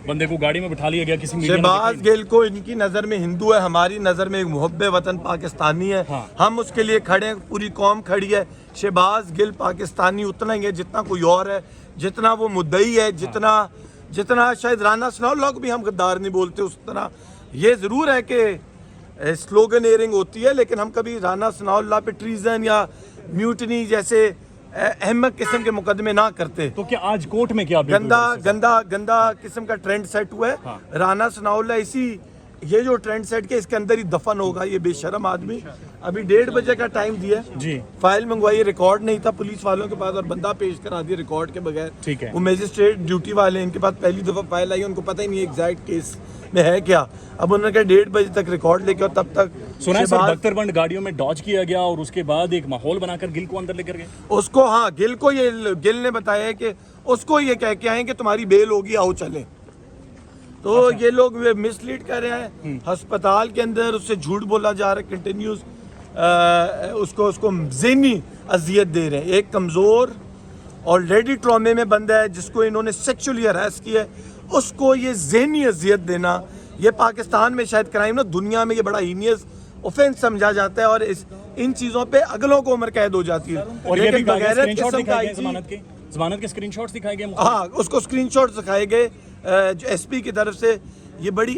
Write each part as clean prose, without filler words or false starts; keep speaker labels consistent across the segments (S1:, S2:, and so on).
S1: बंदे को गाड़ी में बिठा लिया गया किसी
S2: शहबाज गिल को इनकी नज़र में हिंदू है, हमारी नज़र में एक मुहब्बे वतन पाकिस्तानी है।
S1: हाँ।
S2: हम उसके लिए खड़े हैं, पूरी कौम खड़ी है। शहबाज गिल पाकिस्तानी उतना ही है जितना कोई और है, जितना वो मुद्दई है, जितना शायद राना सनाउल्लाह को भी हम गद्दार नहीं बोलते उस तरह। ये ज़रूर है कि स्लोगन एयरिंग होती है, लेकिन हम कभी राना सनाउल्लाह पे ट्रीजन या म्यूटनी जैसे अहमक किस्म के मुकदमे ना करते।
S1: तो क्या आज कोर्ट में क्या
S2: गंदा किस्म का ट्रेंड सेट हुआ है।
S1: हाँ।
S2: राना सनाउल्लाह ये जो ट्रेंड सेट के इसके अंदर ही दफन होगा ये बेशरम आदमी। अभी 1:30 बजे का टाइम दिया
S1: जी।
S2: फाइल मंगवाई, रिकॉर्ड नहीं था पुलिस वालों के पास और बंदा पेश करा दिया रिकॉर्ड के बगैर।
S1: ठीक है।
S2: वो मजिस्ट्रेट ड्यूटी वाले इनके पास पहली दफा फाइल आई, उनको पता ही नहीं एग्जैक्ट केस में है क्या। अब उन्होंने कहा 1:30 बजे तक रिकॉर्ड लेके और तब तक
S1: सुना है सर बख्तरबंद गाड़ियों में डॉज किया गया और उसके बाद एक माहौल बनाकर गिल को अंदर लेकर गए।
S2: उसको, हाँ, गिल ने बताया कि उसको ये कह के आए कि तुम्हारी बेल होगी, आओ चले। तो ये लोग मिसलीड कर रहे हैं। अस्पताल के अंदर उससे झूठ बोला जा रहा है कंटिन्यूस, उसको ज़हनी अजियत दे रहे हैं। एक कमज़ोर ऑलरेडी ट्रॉमे में बंदा है जिसको इन्होंने सेक्सुअली हरास किया है, उसको ये ज़हनी अजियत देना, ये पाकिस्तान में शायद क्राइम ना, दुनिया में ये बड़ा हीनियस ऑफेंस समझा जाता है और इन चीज़ों पे अगलों को उम्र कैद हो जाती है।
S1: और ये भी ज़मानत के स्क्रीनशॉट्स दिखाए गए।
S2: हाँ, उसको स्क्रीनशॉट्स दिखाए गए जो एसपी की तरफ से। ये बड़ी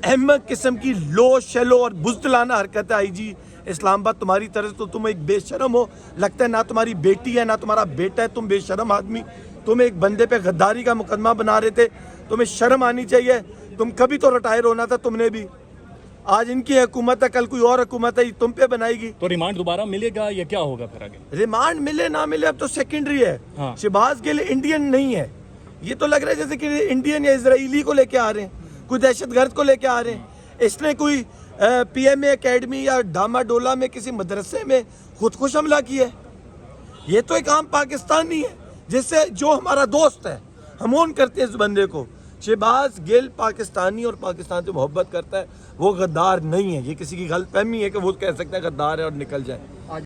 S2: अहमक किस्म की लो शेलो और बुज़दिलाना हरकत है। आईजी इस्लामाबाद, तुम्हारी तरफ तो तुम एक बेशरम हो, लगता है ना तुम्हारी बेटी है ना तुम्हारा बेटा है, तुम बेशरम आदमी। तुम एक बंदे पे गद्दारी का मुकदमा बना रहे थे, तुम्हें शर्म आनी चाहिए। तुम कभी तो रिटायर होना था तुमने भी। आज इनकी हुकूमत है, कल कोई और हुकूमत है, तुम पे बनाएगी।
S1: तो रिमांड दोबारा मिलेगा या क्या होगा फिर आगे?
S2: रिमांड मिले ना मिले अब तो सेकेंडरी है।
S1: हाँ।
S2: शहबाज गिल इंडियन नहीं है। ये तो लग रहा है जैसे कि इंडियन या इजरायली को लेके आ रहे हैं, कोई दहशतगर्द को लेके आ रहे हैं। इसने कोई पीएमए एकेडमी या डामाडोला में किसी मदरसे में खुदकुश हमला किया है। ये तो एक आम पाकिस्तानी है जिससे जो हमारा दोस्त है, हम ओन करते हैं इस बंदे को। शहबाज गिल पाकिस्तानी और पाकिस्तान से मोहब्बत करता है, वो गद्दार नहीं है। ये किसी की गलतफहमी है कि वो कह सकता है गद्दार है और निकल जाए।